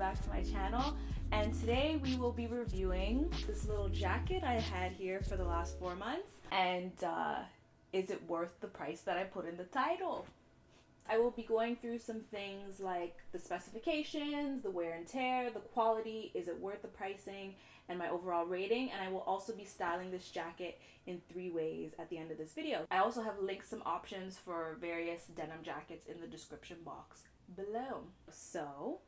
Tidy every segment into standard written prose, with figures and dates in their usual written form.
back to my channel, and today we will be reviewing this little jacket I had here for the last 4 months, and is it worth the price that I put in the title? I will be going through some things like the specifications, the wear and tear, the quality, is it worth the pricing, and my overall rating. And I will also be styling this jacket in 3 ways at the end of this video. I also have linked some options for various denim jackets in the description box below. So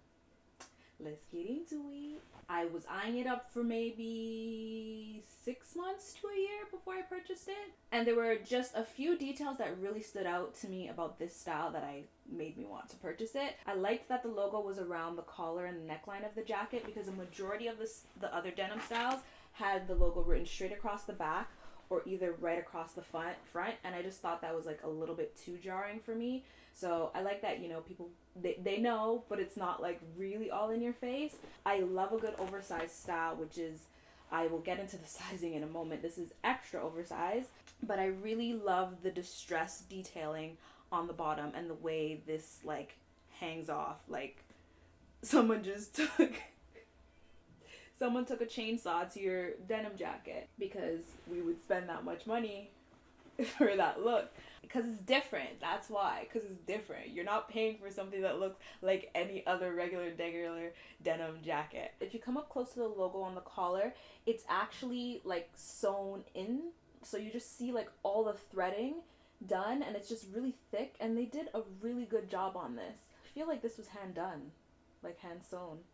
let's get into it. I was eyeing it up for maybe 6 months to a year before I purchased it, and there were just a few details that really stood out to me about this style that made me want to purchase it. I liked that the logo was around the collar and the neckline of the jacket, because a majority of the other denim styles had the logo written straight across the back or either right across the front, and I just thought that was like a little bit too jarring for me. So I like that, you know, people, they know, but it's not like really all in your face. I love a good oversized style, which is, I will get into the sizing in a moment. This is extra oversized, but I really love the distress detailing on the bottom and the way this like hangs off. Like someone took a chainsaw to your denim jacket, because we would spend that much money for that look. Because it's different. That's why. Because it's different. You're not paying for something that looks like any other regular denim jacket. If you come up close to the logo on the collar, it's actually like sewn in. So you just see like all the threading done, and it's just really thick. And they did a really good job on this. I feel like this was hand done, like hand sewn.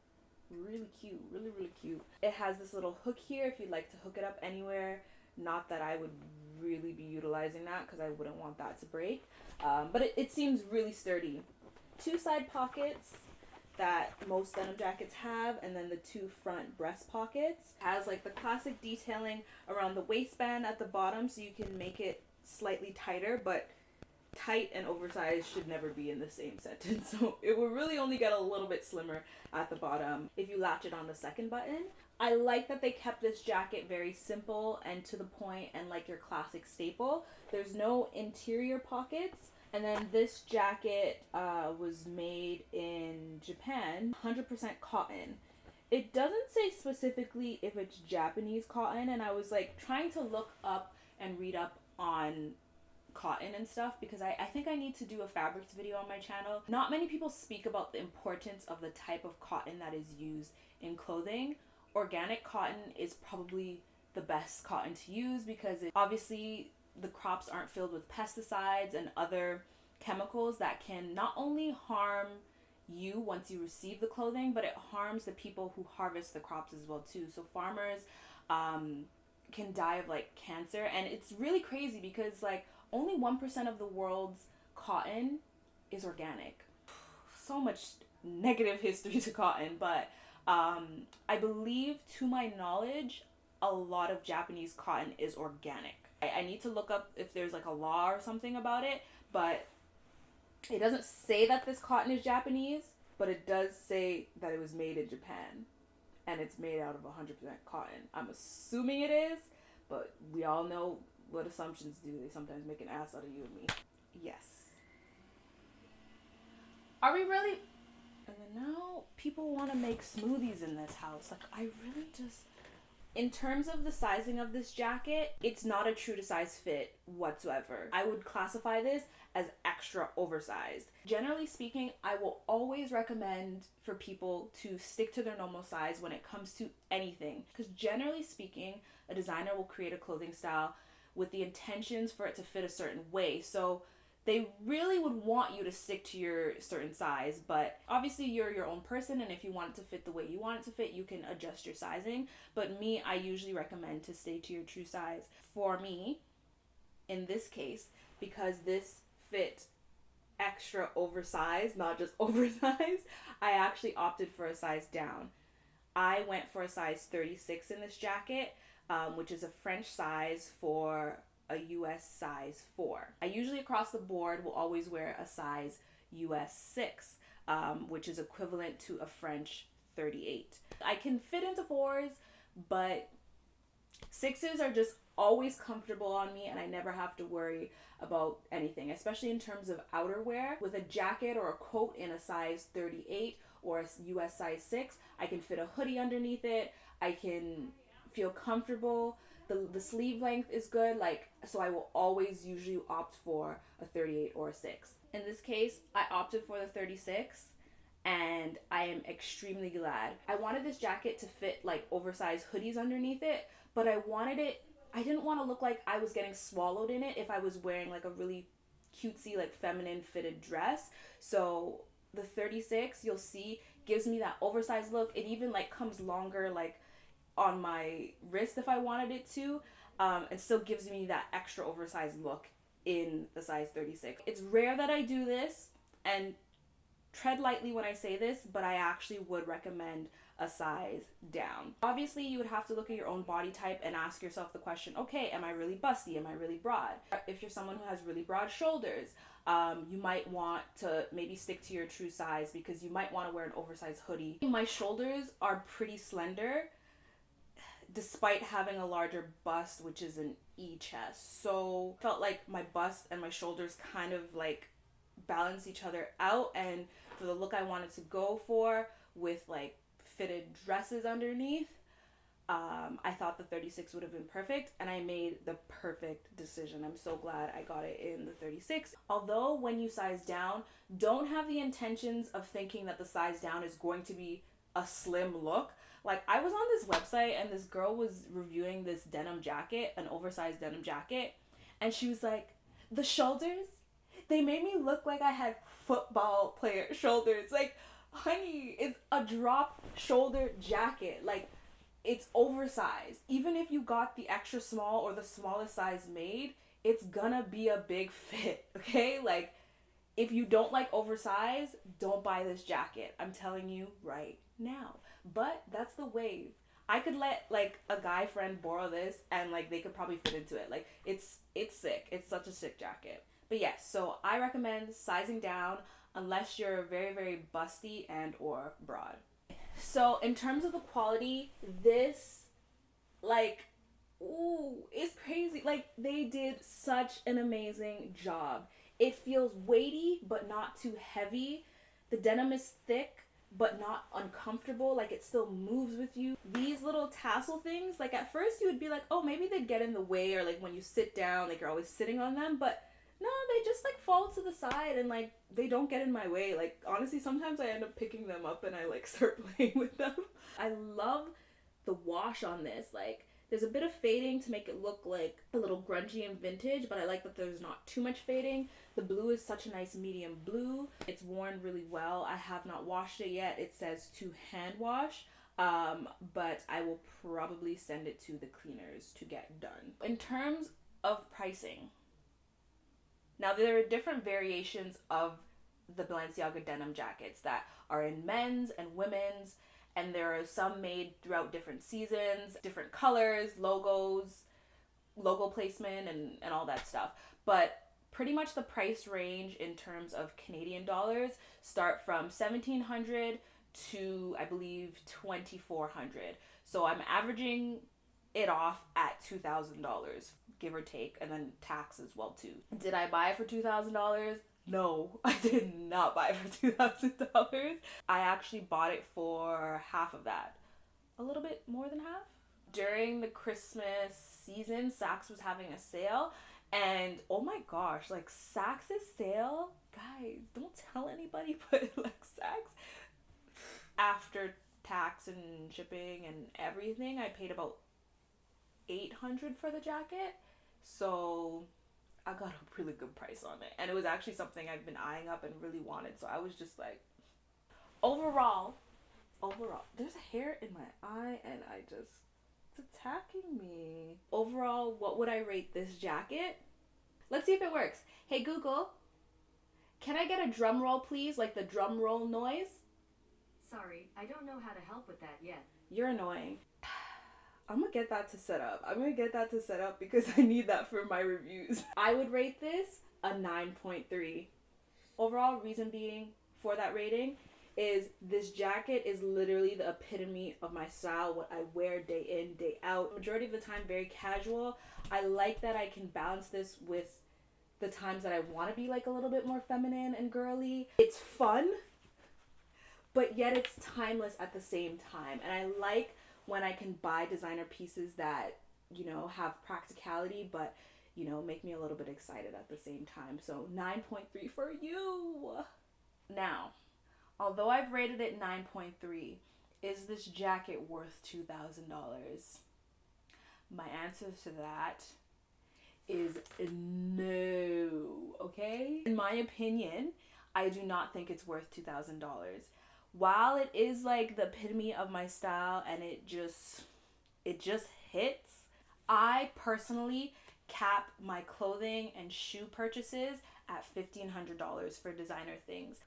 Really cute. Really, really cute. It has this little hook here if you'd like to hook it up anywhere. Not that I would really be utilizing that, because I wouldn't want that to break, but it seems really sturdy. 2 side pockets that most denim jackets have, and then the 2 front breast pockets. Has like the classic detailing around the waistband at the bottom, so you can make it slightly tighter, but tight and oversized should never be in the same sentence, so it will really only get a little bit slimmer at the bottom if you latch it on the second button. I like that they kept this jacket very simple and to the point, and like your classic staple. There's no interior pockets. And then this jacket was made in Japan, 100% cotton. It doesn't say specifically if it's Japanese cotton, and I was like trying to look up and read up on cotton and stuff, because I think I need to do a fabrics video on my channel. Not many people speak about the importance of the type of cotton that is used in clothing. Organic cotton is probably the best cotton to use, because obviously the crops aren't filled with pesticides and other chemicals that can not only harm you once you receive the clothing, but it harms the people who harvest the crops as well too. So farmers can die of like cancer, and it's really crazy because like only 1% of the world's cotton is organic. So much negative history to cotton, but I believe, to my knowledge, a lot of Japanese cotton is organic. I need to look up if there's like a law or something about it, but it doesn't say that this cotton is Japanese, but it does say that it was made in Japan, and it's made out of 100% cotton. I'm assuming it is, but we all know what assumptions do. They sometimes make an ass out of you and me. Yes. Are we really... And then now people want to make smoothies in this house. Like, I really just... In terms of the sizing of this jacket, it's not a true to size fit whatsoever. I would classify this as extra oversized. Generally speaking, I will always recommend for people to stick to their normal size when it comes to anything. Because generally speaking, a designer will create a clothing style with the intentions for it to fit a certain way. So they really would want you to stick to your certain size, but obviously you're your own person, and if you want it to fit the way you want it to fit, you can adjust your sizing. But me, I usually recommend to stay to your true size. For me, in this case, because this fit extra oversized, not just oversized, I actually opted for a size down. I went for a size 36 in this jacket, which is a French size for a US size 4. I usually across the board will always wear a size US 6, which is equivalent to a French 38. I can fit into 4s, but 6s are just always comfortable on me, and I never have to worry about anything, especially in terms of outerwear. With a jacket or a coat in a size 38 or a US size 6. I can fit a hoodie underneath it. I can feel comfortable. The sleeve length is good, like, so I will always usually opt for a 38 or a 6. In this case, I opted for the 36, and I am extremely glad. I wanted this jacket to fit like oversized hoodies underneath it, but I didn't want to look like I was getting swallowed in it if I was wearing like a really cutesy, like feminine fitted dress. So the 36, you'll see, gives me that oversized look. It even like comes longer, like on my wrist if I wanted it to, and still gives me that extra oversized look in the size 36. It's rare that I do this, and tread lightly when I say this, but I actually would recommend a size down. Obviously, you would have to look at your own body type and ask yourself the question, okay, am I really busty? Am I really broad? If you're someone who has really broad shoulders, you might want to maybe stick to your true size, because you might want to wear an oversized hoodie. My shoulders are pretty slender, despite having a larger bust, which is an E chest. So I felt like my bust and my shoulders kind of like balance each other out, and for the look I wanted to go for with like fitted dresses underneath, I thought the 36 would have been perfect, and I made the perfect decision. I'm so glad I got it in the 36. Although when you size down, don't have the intentions of thinking that the size down is going to be a slim look. Like, I was on this website and this girl was reviewing this denim jacket, an oversized denim jacket, and she was like, the shoulders, they made me look like I had football player shoulders. Like, honey, it's a drop shoulder jacket. Like, it's oversized. Even if you got the extra small or the smallest size made, it's gonna be a big fit, okay? Like, if you don't like oversized, don't buy this jacket. I'm telling you right now. But that's the wave. I could let like a guy friend borrow this, and like they could probably fit into it. Like, it's sick. It's such a sick jacket. But yes, so I recommend sizing down unless you're very, very busty and or broad. So in terms of the quality, this, like, ooh, it's crazy. Like, they did such an amazing job. It feels weighty but not too heavy. The denim is thick but not uncomfortable. Like, it still moves with you. These little tassel things, like, at first you would be like, oh, maybe they'd get in the way, or like when you sit down, like you're always sitting on them, but no, they just like fall to the side and like they don't get in my way. Like, honestly, sometimes I end up picking them up and I like start playing with them. I love the wash on this. Like, there's a bit of fading to make it look like a little grungy and vintage, but I like that there's not too much fading. The blue is such a nice medium blue. It's worn really well. I have not washed it yet. It says to hand wash, but I will probably send it to the cleaners to get done. In terms of pricing, now there are different variations of the Balenciaga denim jackets that are in men's and women's, and there are some made throughout different seasons, different colors, logos, logo placement, and all that stuff. But pretty much the price range in terms of Canadian dollars start from $1,700 to, I believe, $2,400. So I'm averaging it off at $2,000, give or take, and then tax as well too. Did I buy it for $2,000? No, I did not buy it for $2,000. I actually bought it for half of that. A little bit more than half. During the Christmas season, Saks was having a sale, and oh my gosh, like, Saks' sale, guys, don't tell anybody, but like Saks, after tax and shipping and everything, I paid about $800 for the jacket. So I got a really good price on it, and it was actually something I've been eyeing up and really wanted. So I was just like, overall, there's a hair in my eye and it's attacking me. Overall, what would I rate this jacket? Let's see if it works. Hey Google, can I get a drum roll please? Like the drum roll noise? Sorry, I don't know how to help with that yet. You're annoying. I'm gonna get that to set up because I need that for my reviews. I would rate this a 9.3. Overall, reason being for that rating is this jacket is literally the epitome of my style, what I wear day in, day out. Majority of the time, very casual. I like that I can balance this with the times that I want to be like a little bit more feminine and girly. It's fun, but yet it's timeless at the same time. And I like when I can buy designer pieces that, you know, have practicality, but, you know, make me a little bit excited at the same time. So 9.3 for you. Now, although I've rated it 9.3, is this jacket worth $2,000? My answer to that is no, okay? In my opinion, I do not think it's worth $2,000. While it is like the epitome of my style and it just hits, I personally cap my clothing and shoe purchases at $1,500 for designer things.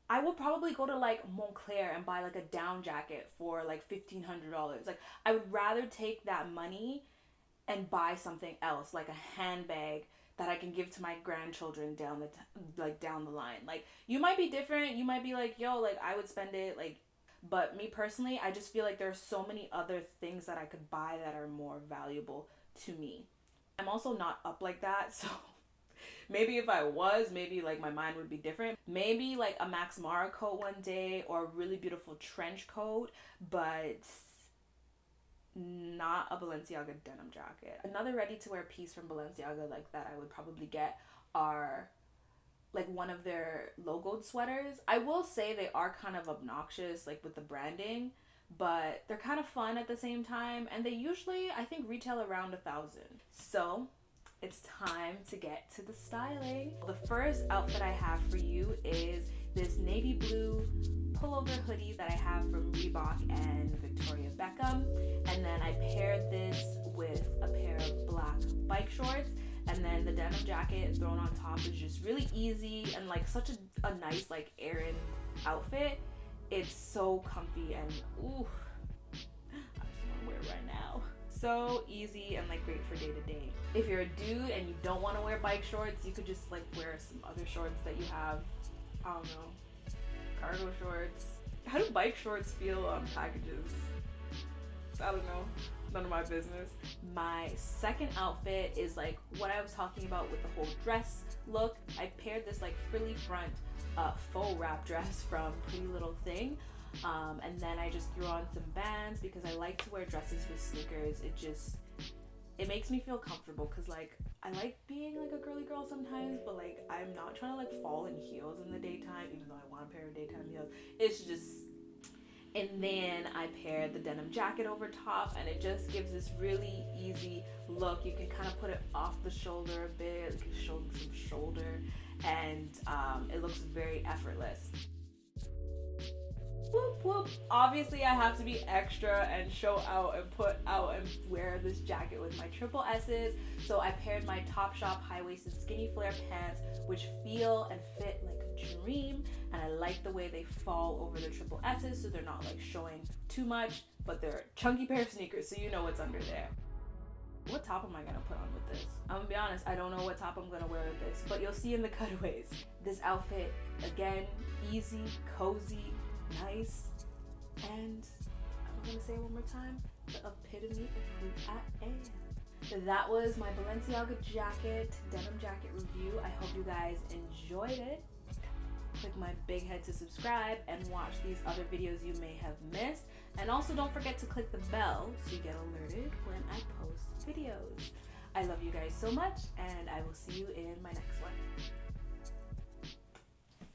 I will probably go to like Montclair and buy like a down jacket for like $1,500. Like, I would rather take that money and buy something else, like a handbag that I can give to my grandchildren down the line. Like, you might be different. You might be like, yo, like, I would spend it, like, but me personally, I just feel like there's so many other things that I could buy that are more valuable to me. I'm also not up like that, so maybe if I was, maybe like my mind would be different. Maybe like a Max Mara coat one day or a really beautiful trench coat, but not a Balenciaga denim jacket. Another ready-to-wear piece from Balenciaga like that I would probably get are like one of their logoed sweaters. I will say they are kind of obnoxious, like with the branding, but they're kind of fun at the same time, and they usually, I think, retail around $1,000. So it's time to get to the styling. The first outfit I have for you is this navy blue pullover hoodie that I have from Reebok and Victoria Beckham, and then I paired this with a pair of black bike shorts, and then the denim jacket thrown on top is just really easy and like such a nice like errand outfit. It's so comfy and ooh, I just want to wear it right now. So easy and like great for day to day. If you're a dude and you don't want to wear bike shorts, you could just like wear some other shorts that you have. I don't know, cargo shorts. How do bike shorts feel on packages? I don't know, none of my business. My second outfit is like what I was talking about with the whole dress look. I paired this like frilly front faux wrap dress from Pretty Little Thing, and then I just threw on some bands because I like to wear dresses with sneakers. It makes me feel comfortable because like I like being like a girly girl sometimes, but like I'm not trying to like fall in heels in the daytime, even though I want a pair of daytime heels. It's just, and then I paired the denim jacket over top, and it just gives this really easy look. You can kind of put it off the shoulder a bit, like show some shoulder, and it looks very effortless. Whoop whoop. Obviously I have to be extra and show out and put out and wear this jacket with my triple S's. So I paired my Topshop high-waisted skinny flare pants, which feel and fit like a dream, and I like the way they fall over the triple S's so they're not like showing too much, but they're a chunky pair of sneakers, so you know what's under there. What top am I gonna put on with this? I'm gonna be honest, I don't know what top I'm gonna wear with this, but you'll see in the cutaways. This outfit, again, easy, cozy, nice, and I'm gonna say it one more time, the epitome of who I am. That was my Balenciaga denim jacket review. I hope you guys enjoyed it. Click my big head to subscribe and watch these other videos you may have missed. And also don't forget to click the bell so you get alerted when I post videos. I love you guys so much, and I will see you in my next